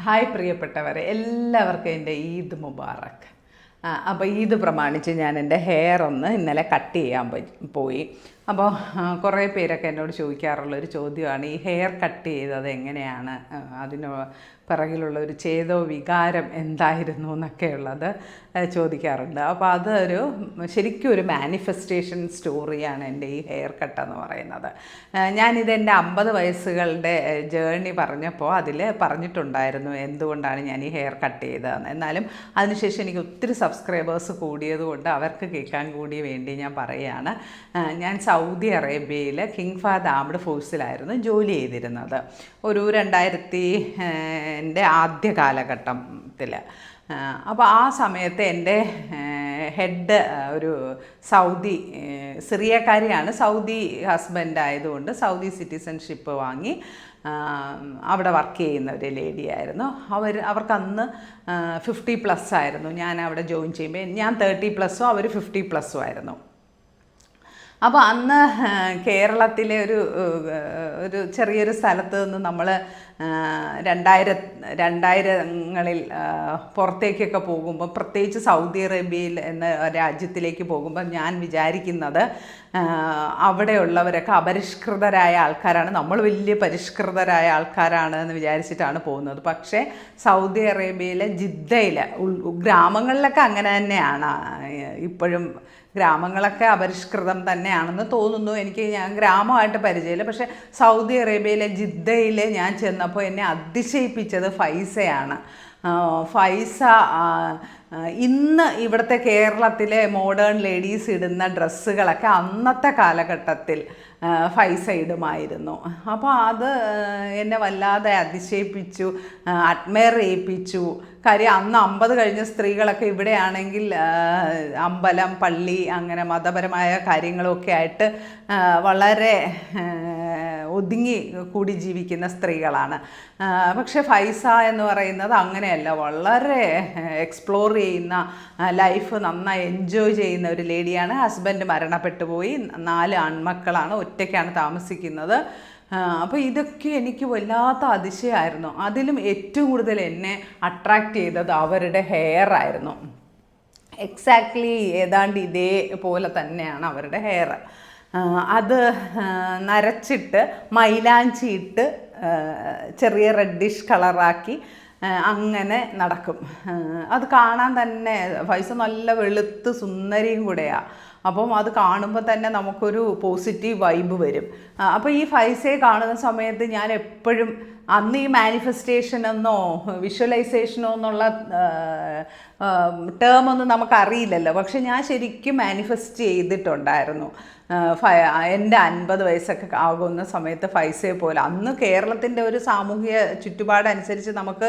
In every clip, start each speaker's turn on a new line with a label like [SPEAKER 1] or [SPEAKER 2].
[SPEAKER 1] Hi പ്രിയപ്പെട്ടവരെ, എല്ലാവർക്കും എൻ്റെ ഈദ് മുബാറക്ക്. അപ്പോൾ ഈദ് പ്രമാണിച്ച് ഞാൻ എൻ്റെ ഹെയർ ഒന്ന് ഇന്നലെ കട്ട് ചെയ്യാൻ പോയി. അപ്പോൾ കുറേ പേരൊക്കെ എന്നോട് ചോദിക്കാറുള്ളൊരു ചോദ്യമാണ്, ഈ ഹെയർ കട്ട് ചെയ്തത് എങ്ങനെയാണ്, അതിന് പിറകിലുള്ള ഒരു ചേതോ വികാരം എന്തായിരുന്നു എന്നൊക്കെയുള്ളത് ചോദിക്കാറുണ്ട്. അപ്പോൾ അതൊരു ശരിക്കും ഒരു മാനിഫെസ്റ്റേഷൻ സ്റ്റോറിയാണ് എൻ്റെ ഈ ഹെയർ കട്ടെന്ന് പറയുന്നത്. ഞാനിതെൻ്റെ 50 വയസ്സുകളുടെ ജേർണി പറഞ്ഞപ്പോൾ അതിൽ പറഞ്ഞിട്ടുണ്ടായിരുന്നു എന്തുകൊണ്ടാണ് ഞാൻ ഈ ഹെയർ കട്ട് ചെയ്തതെന്ന്. എന്നാലും അതിനുശേഷം എനിക്ക് ഒത്തിരി സബ്സ്ക്രൈബേഴ്സ് കൂടിയതുകൊണ്ട് അവർക്ക് കേൾക്കാൻ കൂടി വേണ്ടി ഞാൻ പറയുകയാണ്. ഞാൻ സൗദി അറേബ്യയിൽ കിങ് ഫഹദ് ആംഡ് ഫോഴ്സിലായിരുന്നു ജോലി ചെയ്തിരുന്നത്. ഒരു 2000 ആദ്യ കാലഘട്ടത്തിൽ. അപ്പോൾ ആ സമയത്ത് എൻ്റെ ഹെഡ് ഒരു സിറിയക്കാരിയാണ്. സൗദി ഹസ്ബൻഡ് ആയതുകൊണ്ട് സൗദി സിറ്റിസൺഷിപ്പ് വാങ്ങി അവിടെ വർക്ക് ചെയ്യുന്ന ഒരു ലേഡിയായിരുന്നു. അവർക്കന്ന് 50+ ആയിരുന്നു. ഞാൻ അവിടെ ജോയിൻ ചെയ്യുമ്പോൾ ഞാൻ 30+ഉം അവർ 50+ഉം ആയിരുന്നു. അപ്പോൾ അന്ന് കേരളത്തിലെ ഒരു ചെറിയൊരു സ്ഥലത്ത് നിന്ന് നമ്മൾ 2000ങ്ങളിൽ പുറത്തേക്കൊക്കെ പോകുമ്പോൾ, പ്രത്യേകിച്ച് സൗദി അറേബ്യയിൽ എന്ന രാജ്യത്തിലേക്ക് പോകുമ്പോൾ ഞാൻ വിചാരിക്കുന്നത് അവിടെയുള്ളവരൊക്കെ അപരിഷ്കൃതരായ ആൾക്കാരാണ്, നമ്മൾ വലിയ പരിഷ്കൃതരായ ആൾക്കാരാണ് എന്ന് വിചാരിച്ചിട്ടാണ് പോകുന്നത്. പക്ഷേ സൗദി അറേബ്യയിലെ ജിദ്ദയിൽ ഗ്രാമങ്ങളിലൊക്കെ അങ്ങനെ തന്നെയാണ്. ഇപ്പോഴും ഗ്രാമങ്ങളൊക്കെ അപരിഷ്കൃതം തന്നെയാണെന്ന് തോന്നുന്നു. ഞാൻ ഗ്രാമമായിട്ട് പരിചയമില്ല. പക്ഷേ സൗദി അറേബ്യയിലെ ജിദ്ദയിൽ ഞാൻ ചെന്നപ്പോൾ എന്നെ അതിശയിപ്പിച്ചത് ഫൈസയാണ്. ഫൈസ ഇന്ന് ഇവിടുത്തെ കേരളത്തിലെ മോഡേൺ ലേഡീസ് ഇടുന്ന ഡ്രസ്സുകളൊക്കെ അന്നത്തെ കാലഘട്ടത്തിൽ ഫൈസ ഇടുമായിരുന്നു. അപ്പോൾ അത് എന്നെ വല്ലാതെ അതിശയിപ്പിച്ചു, അഡ്മയർ ചെയ്യിപ്പിച്ചു. കാര്യം അന്ന് 50 കഴിഞ്ഞ സ്ത്രീകളൊക്കെ ഇവിടെയാണെങ്കിൽ അമ്പലം, പള്ളി, അങ്ങനെ മതപരമായ കാര്യങ്ങളൊക്കെ ആയിട്ട് വളരെ ഒതുങ്ങി കൂടി ജീവിക്കുന്ന സ്ത്രീകളാണ്. പക്ഷേ ഫൈസ എന്ന് പറയുന്നത് അങ്ങനെയല്ല. വളരെ എക്സ്പ്ലോർ ചെയ്യുന്ന, ലൈഫ് നന്നായി എൻജോയ് ചെയ്യുന്ന ഒരു ലേഡിയാണ്. ഹസ്ബൻഡ് മരണപ്പെട്ടു പോയി. 4 ആൺമക്കളാണ്, ഒറ്റയ്ക്കാണ് താമസിക്കുന്നത്. അപ്പോൾ ഇതൊക്കെ എനിക്ക് വല്ലാത്ത അതിശയമായിരുന്നു. അതിലും ഏറ്റവും കൂടുതൽ എന്നെ അട്രാക്റ്റ് ചെയ്തത് അവരുടെ ഹെയർ ആയിരുന്നു. എക്സാക്ട്ലി ഏതാണ്ട് ഇതേപോലെ തന്നെയാണ് അവരുടെ ഹെയർ. അത് നരച്ചിട്ട് മൈലാഞ്ചി ഇട്ട് ചെറിയ റെഡിഷ് കളറാക്കി അങ്ങനെ നടക്കും. അത് കാണാൻ തന്നെ ഫൈസ നല്ല വെളുത്ത് സുന്ദരിയും കൂടെയാണ്. അപ്പം അത് കാണുമ്പോൾ തന്നെ നമുക്കൊരു പോസിറ്റീവ് വൈബ് വരും. അപ്പോൾ ഈ ഫൈസയെ കാണുന്ന സമയത്ത് ഞാൻ എപ്പോഴും, അന്ന് ഈ മാനിഫെസ്റ്റേഷനെന്നോ വിഷ്വലൈസേഷനോ എന്നുള്ള ടേമൊന്നും നമുക്കറിയില്ലല്ലോ. പക്ഷെ ഞാൻ ശരിക്കും മാനിഫെസ്റ്റ് ചെയ്തിട്ടുണ്ടായിരുന്നു. എൻ്റെ 50 വയസ്സൊക്കെ ആകുന്ന സമയത്ത് ഫൈസയെ പോലെ. അന്ന് കേരളത്തിൻ്റെ ഒരു സാമൂഹിക ചുറ്റുപാടനുസരിച്ച് നമുക്ക്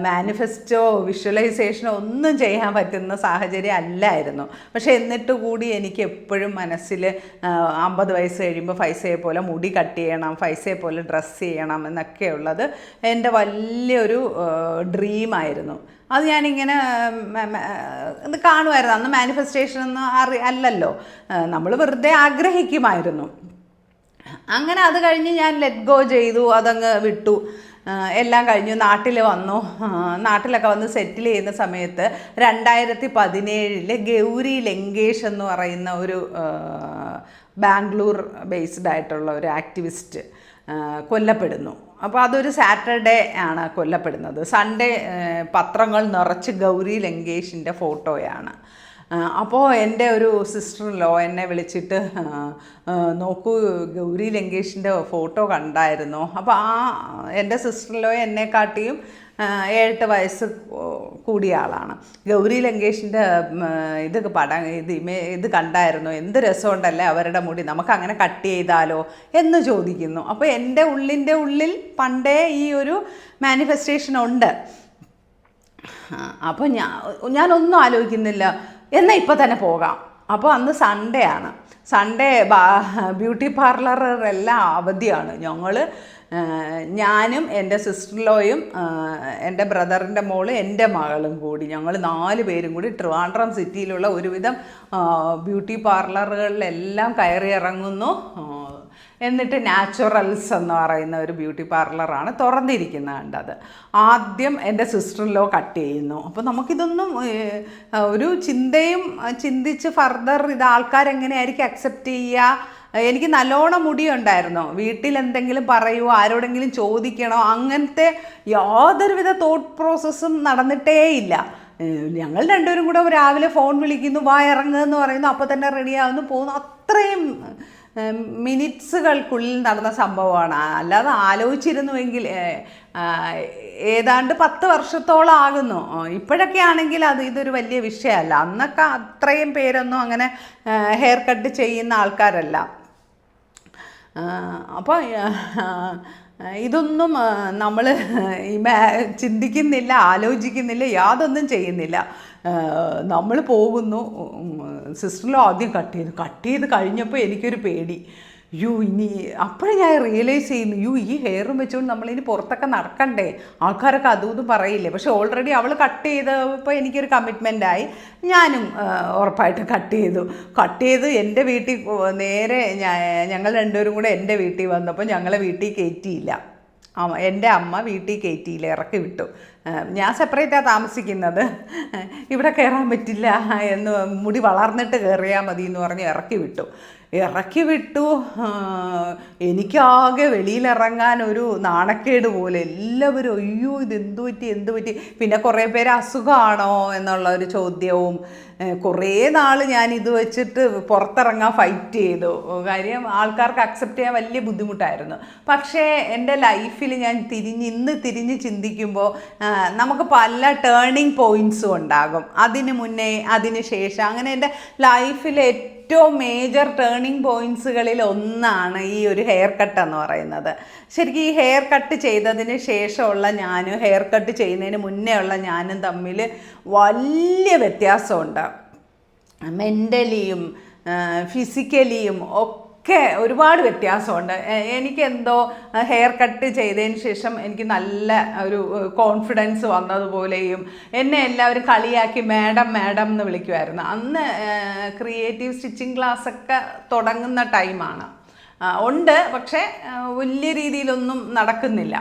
[SPEAKER 1] മാനിഫെസ്റ്റോ വിഷ്വലൈസേഷനോ ഒന്നും ചെയ്യാൻ പറ്റുന്ന സാഹചര്യം അല്ലായിരുന്നു. പക്ഷേ എന്നിട്ട് കൂടി എനിക്ക് എപ്പോഴും മനസ്സിൽ 50 വയസ്സ് കഴിയുമ്പോൾ ഫൈസയെ പോലെ മുടി കട്ട് ചെയ്യണം, ഫൈസയെ പോലെ ഡ്രസ്സ് ചെയ്യണം എന്നൊക്കെയുള്ളത് എൻ്റെ വലിയൊരു ഡ്രീമായിരുന്നു. അത് ഞാനിങ്ങനെ ഇത് കാണുമായിരുന്നു. അന്ന് മാനിഫെസ്റ്റേഷനൊന്നും അല്ലല്ലോ, നമ്മൾ വെറുതെ ആഗ്രഹിക്കുമായിരുന്നു. അങ്ങനെ അത് കഴിഞ്ഞ് ഞാൻ ലെറ്റ് ഗോ ചെയ്തു, അതങ്ങ് വിട്ടു. എല്ലാം കഴിഞ്ഞു, നാട്ടിൽ വന്നു. നാട്ടിലൊക്കെ വന്ന് സെറ്റിൽ ചെയ്യുന്ന സമയത്ത് 2017 ഗൗരി ലങ്കേഷ് എന്ന് പറയുന്ന ഒരു ബാംഗ്ലൂർ ബേസ്ഡ് ആയിട്ടുള്ള ഒരു ആക്ടിവിസ്റ്റ് കൊല്ലപ്പെടുന്നു. അപ്പോൾ അതൊരു സാറ്റർഡേ ആണ് കൊല്ലപ്പെടുന്നത്. സൺഡേ പത്രങ്ങൾ നിറച്ച് ഗൗരി ലങ്കേഷിൻ്റെ ഫോട്ടോയാണ്. അപ്പോൾ എൻ്റെ ഒരു സിസ്റ്റർ ലോ എന്നെ വിളിച്ചിട്ട്, നോക്കൂ ഗൗരി ലങ്കേഷിൻ്റെ ഫോട്ടോ കണ്ടായിരുന്നു. അപ്പോൾ എൻ്റെ സിസ്റ്റർ ലോ എന്നെക്കാട്ടിയും 7-8 വയസ്സ് കൂടിയ ആളാണ്. ഗൗരി ലങ്കേഷിൻ്റെ ഇത് കണ്ടായിരുന്നു, എന്ത് രസമുണ്ടല്ലേ അവരുടെ മുടി, നമുക്ക് കട്ട് ചെയ്താലോ എന്ന് ചോദിക്കുന്നു. അപ്പോൾ എൻ്റെ ഉള്ളിൽ പണ്ടേ ഈ ഒരു മാനിഫെസ്റ്റേഷൻ ഉണ്ട്. അപ്പോൾ ഞാനൊന്നും ആലോചിക്കുന്നില്ല, എന്നാൽ ഇപ്പോൾ തന്നെ പോകാം. അപ്പോൾ അന്ന് സൺഡേ ആണ്. സൺഡേ ബ്യൂട്ടി പാർലറെല്ലാം അവധിയാണ്. ഞാനും എൻ്റെ സിസ്റ്റർലോയും എൻ്റെ ബ്രദറിൻ്റെ മോള് എൻ്റെ മകളും കൂടി, ഞങ്ങൾ 4 പേരും കൂടി ട്രിവാൻഡ്രം സിറ്റിയിലുള്ള ഒരുവിധം ബ്യൂട്ടി പാർലറുകളിലെല്ലാം കയറി ഇറങ്ങുന്നു. എന്നിട്ട് നാച്ചുറൽസ് എന്ന് പറയുന്ന ഒരു ബ്യൂട്ടി പാർലറാണ് തുറന്നിരിക്കുന്നത് കണ്ടത്. ആദ്യം എൻ്റെ സിസ്റ്റർ ഇൻ ലോ കട്ട് ചെയ്യുന്നു. അപ്പോൾ നമുക്കിതൊന്നും ഒരു ചിന്തയും ചിന്തിച്ച് ഫർദർ ഇത് ആൾക്കാരെങ്ങനെയായിരിക്കും അക്സെപ്റ്റ് ചെയ്യുക. എനിക്ക് നല്ലോണം മുടിയുണ്ടായിരുന്നു. വീട്ടിൽ എന്തെങ്കിലും പറയുമോ, ആരോടെങ്കിലും ചോദിക്കണോ, അങ്ങനത്തെ യാതൊരുവിധ തോട്ട് പ്രോസസ്സും നടന്നിട്ടേ ഇല്ല. ഞങ്ങൾ രണ്ടുപേരും കൂടെ രാവിലെ ഫോൺ വിളിക്കുന്നു, വാ ഇറങ്ങുമെന്ന് പറയുന്നു, അപ്പോൾ തന്നെ റെഡിയാവുന്നു, പോകുന്നു. അത്രയും മിനിറ്റ്സുകൾക്കുള്ളിൽ നടന്ന സംഭവമാണ്. അല്ലാതെ ആലോചിച്ചിരുന്നുവെങ്കിൽ ഏതാണ്ട് 10 വർഷത്തോളം ആകുന്നു. ഇപ്പോഴൊക്കെ ആണെങ്കിൽ ഇതൊരു വലിയ വിഷയമല്ല. അന്നൊക്കെ അത്രയും പേരൊന്നും അങ്ങനെ ഹെയർ കട്ട് ചെയ്യുന്ന ആൾക്കാരല്ല. അപ്പോൾ ഇതൊന്നും നമ്മൾ ചിന്തിക്കുന്നില്ല, ആലോചിക്കുന്നില്ല, യാതൊന്നും ചെയ്യുന്നില്ല. നമ്മൾ പോകുന്നു. സിസ്റ്ററിലോ ആദ്യം കട്ട് ചെയ്ത് കഴിഞ്ഞപ്പോൾ എനിക്കൊരു പേടി. ഇനി അപ്പോഴേ ഞാൻ റിയലൈസ് ചെയ്യുന്നു, ഈ ഹെയറും വെച്ചുകൊണ്ട് നമ്മളിനി പുറത്തൊക്കെ നടക്കണ്ടേ, ആൾക്കാരൊക്കെ അതും പറയില്ലേ. പക്ഷെ ഓൾറെഡി അവൾ കട്ട് ചെയ്തപ്പോൾ എനിക്കൊരു കമ്മിറ്റ്മെൻറ്റായി. ഞാനും ഉറപ്പായിട്ടും കട്ട് ചെയ്ത് എൻ്റെ വീട്ടിൽ നേരെ ഞങ്ങൾ രണ്ടുപേരും കൂടെ എൻ്റെ വീട്ടിൽ വന്നപ്പോൾ ഞങ്ങളെ വീട്ടിൽ കയറ്റിയില്ല. എൻ്റെ അമ്മ വീട്ടിൽ കയറ്റിയില്ല, ഇറക്കി വിട്ടു. ഞാൻ സെപ്പറേറ്റാണ് താമസിക്കുന്നത്, ഇവിടെ കയറാൻ പറ്റില്ല എന്ന്, മുടി വളർന്നിട്ട് കയറിയാൽ മതി എന്ന് പറഞ്ഞ് ഇറക്കി വിട്ടു. എനിക്കാകെ വെളിയിലിറങ്ങാൻ ഒരു നാണക്കേട് പോലെ. എല്ലാവരും അയ്യോ ഇത് എന്തു പറ്റി. പിന്നെ കുറേ പേര് അസുഖമാണോ എന്നുള്ള ഒരു ചോദ്യവും. കുറേ നാൾ ഞാൻ ഇത് വെച്ചിട്ട് പുറത്തിറങ്ങാൻ ഫൈറ്റ് ചെയ്തു. കാര്യം ആൾക്കാർക്ക് അക്സെപ്റ്റ് ചെയ്യാൻ വലിയ ബുദ്ധിമുട്ടായിരുന്നു. പക്ഷേ എൻ്റെ ലൈഫിൽ ഞാൻ ഇന്ന് തിരിഞ്ഞ് ചിന്തിക്കുമ്പോൾ നമുക്ക് പല ടേണിങ് പോയിൻറ്റ്സും ഉണ്ടാകും. അതിന് മുന്നേ, അതിന് ശേഷം, അങ്ങനെ എൻ്റെ ലൈഫിലെ ഏറ്റവും മേജർ ടേണിംഗ് പോയിൻറ്റ്സുകളിൽ ഒന്നാണ് ഈ ഒരു ഹെയർ കട്ട് എന്ന് പറയുന്നത്. ശരിക്കും ഈ ഹെയർ കട്ട് ചെയ്തതിന് ശേഷമുള്ള ഞാനും ഹെയർ കട്ട് ചെയ്യുന്നതിന് മുന്നേ ഉള്ള ഞാനും തമ്മിൽ വലിയ വ്യത്യാസമുണ്ട്. മെൻ്റലിയും ഫിസിക്കലിയും ഒക്കെ ഒരുപാട് വ്യത്യാസമുണ്ട്. എനിക്കെന്തോ ഹെയർ കട്ട് ചെയ്തതിന് ശേഷം എനിക്ക് നല്ല ഒരു കോൺഫിഡൻസ് വന്നതുപോലെയും എന്നെ എല്ലാവരും കളിയാക്കി മാഡം എന്ന് വിളിക്കുമായിരുന്നു. അന്ന് ക്രിയേറ്റീവ് സ്റ്റിച്ചിങ് ക്ലാസ്സൊക്കെ തുടങ്ങുന്ന ടൈമാണ്. ഉണ്ട്, പക്ഷേ വലിയ രീതിയിലൊന്നും നടക്കുന്നില്ല.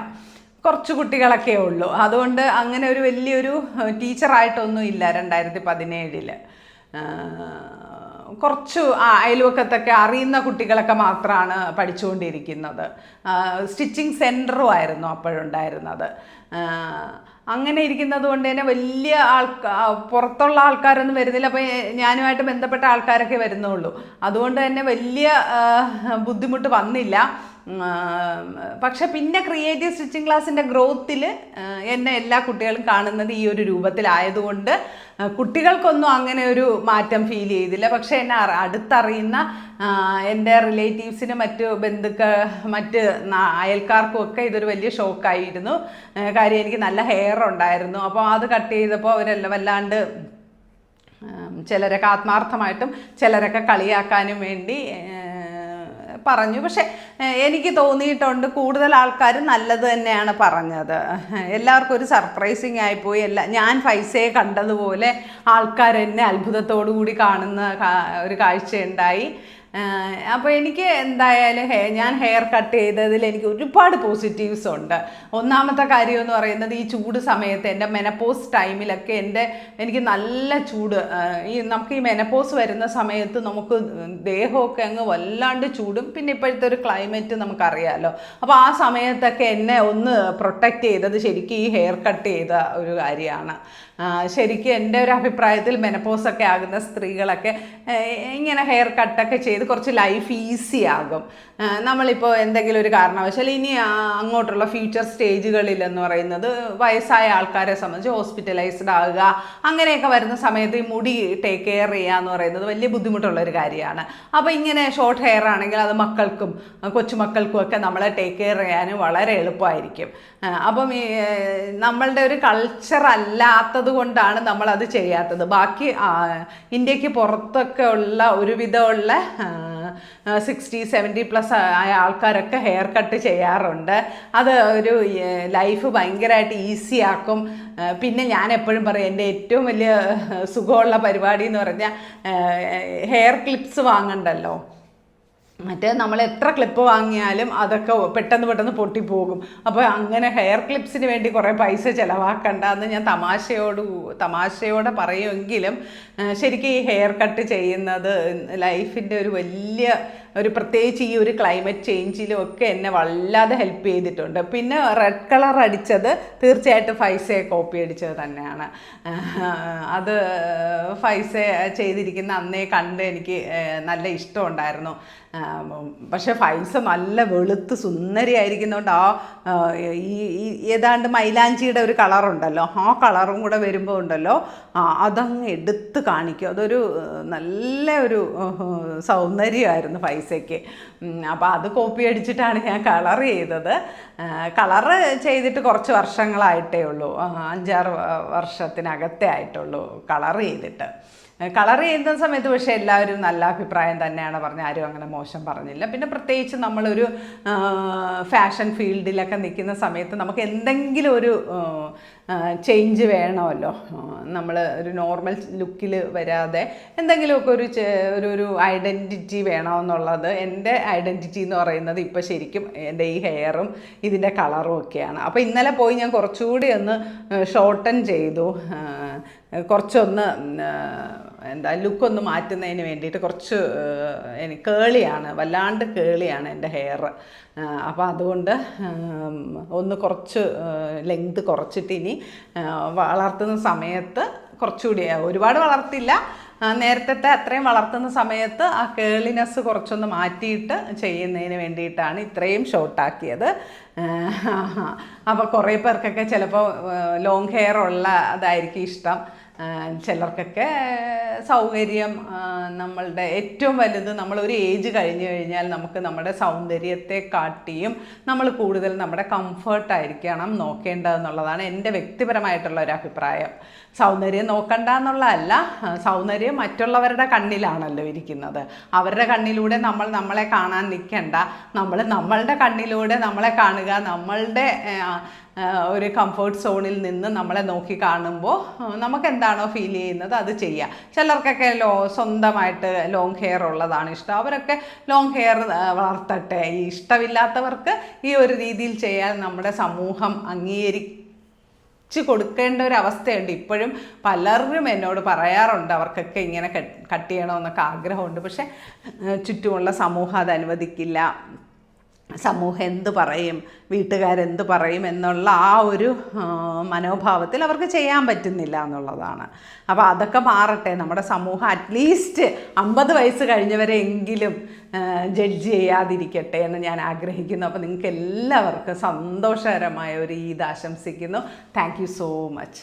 [SPEAKER 1] കുറച്ച് കുട്ടികളൊക്കെ ഉള്ളൂ. അതുകൊണ്ട് അങ്ങനെ ഒരു വലിയൊരു ടീച്ചറായിട്ടൊന്നും ഇല്ല. 2017 കുറച്ച് അയൽവക്കത്തൊക്കെ അറിയുന്ന കുട്ടികളൊക്കെ മാത്രമാണ് പഠിച്ചുകൊണ്ടിരിക്കുന്നത്. സ്റ്റിച്ചിങ് സെൻറ്ററും ആയിരുന്നു അപ്പോഴുണ്ടായിരുന്നത്. അങ്ങനെ ഇരിക്കുന്നത് കൊണ്ട് തന്നെ വലിയ പുറത്തുള്ള ആൾക്കാരൊന്നും വരുന്നില്ല. അപ്പോൾ ഞാനുമായിട്ട് ബന്ധപ്പെട്ട ആൾക്കാരൊക്കെ വരുന്നുള്ളൂ. അതുകൊണ്ട് തന്നെ വലിയ ബുദ്ധിമുട്ട് വന്നില്ല. പക്ഷെ പിന്നെ ക്രിയേറ്റീവ് സ്റ്റിച്ചിങ് ക്ലാസ്സിൻ്റെ ഗ്രോത്തിൽ എന്നെ എല്ലാ കുട്ടികളും കാണുന്നത് ഈ ഒരു രൂപത്തിലായതുകൊണ്ട് കുട്ടികൾക്കൊന്നും അങ്ങനെ ഒരു മാറ്റം ഫീൽ ചെയ്തില്ല. പക്ഷെ എന്നെ അടുത്തറിയുന്ന എൻ്റെ റിലേറ്റീവ്സിന്, മറ്റ് അയൽക്കാർക്കും ഒക്കെ ഇതൊരു വലിയ ഷോക്കായിരുന്നു. കാര്യം എനിക്ക് നല്ല ഹെയർ ഉണ്ടായിരുന്നു. അപ്പോൾ അത് കട്ട് ചെയ്തപ്പോൾ അവരെല്ലാം വല്ലാണ്ട്, ചിലരൊക്കെ ആത്മാർത്ഥമായിട്ടും ചിലരൊക്കെ കളിയാക്കാനും വേണ്ടി പറഞ്ഞു. പക്ഷെ എനിക്ക് തോന്നിയിട്ടുണ്ട് കൂടുതൽ ആൾക്കാർ നല്ലത് തന്നെയാണ് പറഞ്ഞത്. എല്ലാവർക്കും ഒരു സർപ്രൈസിങ് ആയിപ്പോയി. ഞാൻ ഫൈസയെ കണ്ടതുപോലെ ആൾക്കാർ എന്നെ അത്ഭുതത്തോടു കൂടി കാണുന്ന ഒരു കാഴ്ചയുണ്ടായി. അപ്പോൾ എനിക്ക് എന്തായാലും ഞാൻ ഹെയർ കട്ട് ചെയ്തതിൽ എനിക്ക് ഒരുപാട് പോസിറ്റീവ്സ് ഉണ്ട്. ഒന്നാമത്തെ കാര്യം എന്ന് പറയുന്നത്, ഈ ചൂട് സമയത്ത് എൻ്റെ മെനപ്പോസ് ടൈമിലൊക്കെ എനിക്ക് നല്ല ചൂട്, നമുക്ക് ഈ മെനപ്പോസ് വരുന്ന സമയത്ത് നമുക്ക് ദേഹമൊക്കെ അങ്ങ് വല്ലാണ്ട് ചൂടും. പിന്നെ ഇപ്പോഴത്തെ ഒരു ക്ലൈമറ്റ് നമുക്കറിയാമല്ലോ. അപ്പോൾ ആ സമയത്തൊക്കെ എന്നെ ഒന്ന് പ്രൊട്ടക്റ്റ് ചെയ്തത് ശരിക്കും ഈ ഹെയർ കട്ട് ചെയ്ത ഒരു കാര്യമാണ്. ശരിക്കും എൻ്റെ ഒരു അഭിപ്രായത്തിൽ മെനപ്പോസൊക്കെ ആകുന്ന സ്ത്രീകളൊക്കെ ഇങ്ങനെ ഹെയർ കട്ടൊക്കെ ചെയ്ത് കുറച്ച് ലൈഫ് ഈസി ആകും. നമ്മളിപ്പോൾ എന്തെങ്കിലും ഒരു കാരണവശാൽ ഇനി അങ്ങോട്ടുള്ള ഫ്യൂച്ചർ സ്റ്റേജുകളിൽ എന്ന് പറയുന്നത് വയസ്സായ ആൾക്കാരെ സംബന്ധിച്ച് ഹോസ്പിറ്റലൈസ്ഡ് ആകുക, അങ്ങനെയൊക്കെ വരുന്ന സമയത്ത് ഈ മുടി ടേക്ക് കെയർ ചെയ്യുക എന്ന് പറയുന്നത് വലിയ ബുദ്ധിമുട്ടുള്ളൊരു കാര്യമാണ്. അപ്പോൾ ഇങ്ങനെ ഷോർട്ട് ഹെയർ ആണെങ്കിൽ അത് മക്കൾക്കും കൊച്ചുമക്കൾക്കും ഒക്കെ നമ്മളെ ടേക്ക് കെയർ ചെയ്യാനും വളരെ എളുപ്പമായിരിക്കും. അപ്പം നമ്മളുടെ ഒരു കൾച്ചർ അല്ലാത്തത് കൊണ്ടാണ് നമ്മളത് ചെയ്യാത്തത്. ബാക്കി ഇന്ത്യക്ക് പുറത്തൊക്കെ ഉള്ള ഒരുവിധമുള്ള 60-70+ ആയ ആൾക്കാരൊക്കെ ഹെയർ കട്ട് ചെയ്യാറുണ്ട്. അത് ഒരു ലൈഫ് ഭയങ്കരമായിട്ട് ഈസി ആക്കും. പിന്നെ ഞാൻ എപ്പോഴും പറയും, എൻ്റെ ഏറ്റവും വലിയ സുഖമുള്ള പരിപാടി എന്ന് പറഞ്ഞാൽ ഹെയർ ക്ലിപ്സ് വാങ്ങണ്ടല്ലോ. മറ്റേ നമ്മൾ എത്ര ക്ലിപ്പ് വാങ്ങിയാലും അതൊക്കെ പെട്ടെന്ന് പൊട്ടിപ്പോകും. അപ്പോൾ അങ്ങനെ ഹെയർ ക്ലിപ്സിന് വേണ്ടി കുറേ പൈസ ചിലവാക്കണ്ട എന്ന് ഞാൻ തമാശയോടെ പറയുമെങ്കിലും ശരിക്കും ഈ ഹെയർ കട്ട് ചെയ്യുന്നത് ലൈഫിൻ്റെ ഒരു വലിയ പ്രത്യേകിച്ച് ഈ ഒരു ക്ലൈമറ്റ് ചേഞ്ചിലും ഒക്കെ എന്നെ വല്ലാതെ ഹെൽപ്പ് ചെയ്തിട്ടുണ്ട്. പിന്നെ റെഡ് കളർ അടിച്ചത് തീർച്ചയായിട്ടും ഫൈസയെ കോപ്പി അടിച്ചത് തന്നെയാണ്. അത് ഫൈസ ചെയ്തിരിക്കുന്ന അന്നേ കണ്ട് എനിക്ക് നല്ല ഇഷ്ടമുണ്ടായിരുന്നു. പക്ഷെ ഫൈസ നല്ല വെളുത്ത് സുന്ദരിയായിരിക്കുന്നതുകൊണ്ട് ഈ ഏതാണ്ട് മൈലാഞ്ചിയുടെ ഒരു കളറുണ്ടല്ലോ, ആ കളറും കൂടെ വരുമ്പോൾ ഉണ്ടല്ലോ അതങ്ങ് എടുത്ത് കാണിക്കും. അതൊരു നല്ല ഒരു സൗന്ദര്യമായിരുന്നു ഫൈസയ്ക്ക്. അപ്പോൾ അത് കോപ്പി അടിച്ചിട്ടാണ് ഞാൻ കളർ ചെയ്തത്. കളറ് ചെയ്തിട്ട് കുറച്ച് വർഷങ്ങളായിട്ടേ ഉള്ളൂ, 5-6 വർഷത്തിനകത്തേ ആയിട്ടുള്ളൂ കളർ ചെയ്തിട്ട്. കളർ ചെയ്യുന്ന സമയത്ത് പക്ഷേ എല്ലാവരും നല്ല അഭിപ്രായം തന്നെയാണ് പറഞ്ഞത്, ആരും അങ്ങനെ മോശം പറഞ്ഞില്ല. പിന്നെ പ്രത്യേകിച്ച് നമ്മളൊരു ഫാഷൻ ഫീൽഡിലൊക്കെ നിൽക്കുന്ന സമയത്ത് നമുക്ക് എന്തെങ്കിലും ഒരു ചേഞ്ച് വേണമല്ലോ. നമ്മൾ ഒരു നോർമൽ ലുക്കിൽ വരാതെ എന്തെങ്കിലുമൊക്കെ ഒരു ഐഡൻറ്റിറ്റി വേണമെന്നുള്ളത് എൻ്റെ ഐഡൻറ്റിറ്റി എന്ന് പറയുന്നത് ഇപ്പോൾ ശരിക്കും എൻ്റെ ഈ ഹെയറും ഇതിൻ്റെ കളറും ഒക്കെയാണ്. അപ്പോൾ ഇന്നലെ പോയി ഞാൻ കുറച്ചുകൂടി ഒന്ന് ഷോർട്ടൻ ചെയ്തു, കുറച്ചൊന്ന് ലുക്കൊന്ന് മാറ്റുന്നതിന് വേണ്ടിയിട്ട്. കുറച്ച് കേളിയാണ്, വല്ലാണ്ട് കേളിയാണ് എൻ്റെ ഹെയർ. അപ്പോൾ അതുകൊണ്ട് ഒന്ന് കുറച്ച് ലെങ്ത് കുറച്ചിട്ട് ഇനി വളർത്തുന്ന സമയത്ത് കുറച്ചുകൂടി, ഒരുപാട് വളർത്തില്ല, നേരത്തെ അത്രയും വളർത്തുന്ന സമയത്ത് ആ കേളിനെസ് കുറച്ചൊന്ന് മാറ്റിയിട്ട് ചെയ്യുന്നതിന് വേണ്ടിയിട്ടാണ് ഇത്രയും ഷോർട്ടാക്കിയത്. അപ്പോൾ കുറേ പേർക്കൊക്കെ ചിലപ്പോൾ ലോങ് ഹെയർ ഉള്ള അതായിരിക്കും ഇഷ്ടം. ചിലർക്കൊക്കെ സൗകര്യം, നമ്മളുടെ ഏറ്റവും വലുത് നമ്മളൊരു ഏജ് കഴിഞ്ഞു കഴിഞ്ഞാൽ നമുക്ക് നമ്മുടെ സൗന്ദര്യത്തെ കാട്ടിയും നമ്മൾ കൂടുതൽ നമ്മുടെ കംഫർട്ടായിരിക്കണം നോക്കേണ്ടതെന്നുള്ളതാണ് എൻ്റെ വ്യക്തിപരമായിട്ടുള്ള ഒരു അഭിപ്രായം. സൗന്ദര്യം നോക്കണ്ട എന്നുള്ളതല്ല, സൗന്ദര്യം മറ്റുള്ളവരുടെ കണ്ണിലാണല്ലോ ഇരിക്കുന്നത്. അവരുടെ കണ്ണിലൂടെ നമ്മളെ കാണാൻ നിൽക്കണ്ട, നമ്മളുടെ കണ്ണിലൂടെ നമ്മളെ കാണുക. നമ്മളുടെ ഒരു കംഫർട്ട് സോണിൽ നിന്ന് നമ്മളെ നോക്കി കാണുമ്പോൾ നമുക്ക് എന്താണോ ഫീൽ ചെയ്യുന്നത് അത് ചെയ്യാം. ചിലർക്കൊക്കെ സ്വന്തമായിട്ട് ലോങ് ഹെയർ ഉള്ളതാണ് ഇഷ്ടം, അവരൊക്കെ ലോങ് ഹെയർ വളർത്തട്ടെ. ഈ ഇഷ്ടമില്ലാത്തവർക്ക് ഈ ഒരു രീതിയിൽ ചെയ്യാൻ നമ്മുടെ സമൂഹം കൊടുക്കേണ്ട ഒരു അവസ്ഥയുണ്ട്. ഇപ്പോഴും പലരും എന്നോട് പറയാറുണ്ട് അവർക്കൊക്കെ ഇങ്ങനെ കട്ട് ചെയ്യണമെന്നൊക്കെ ആഗ്രഹമുണ്ട്. പക്ഷെ ചുറ്റുമുള്ള സമൂഹം അത് അനുവദിക്കില്ല. സമൂഹം എന്ത് പറയും, വീട്ടുകാരെന്ത് പറയും എന്നുള്ള ആ ഒരു മനോഭാവത്തിൽ അവർക്ക് ചെയ്യാൻ പറ്റുന്നില്ല എന്നുള്ളതാണ്. അപ്പോൾ അതൊക്കെ മാറട്ടെ. നമ്മുടെ സമൂഹം അറ്റ്ലീസ്റ്റ് 50 വയസ്സ് കഴിഞ്ഞവരെങ്കിലും ജഡ്ജ് ചെയ്യാതിരിക്കട്ടെ എന്ന് ഞാൻ ആഗ്രഹിക്കുന്നു. അപ്പോൾ നിങ്ങൾക്ക് എല്ലാവർക്കും സന്തോഷകരമായ ഒരു ഈദ് ആശംസിക്കുന്നു. Thank you so much.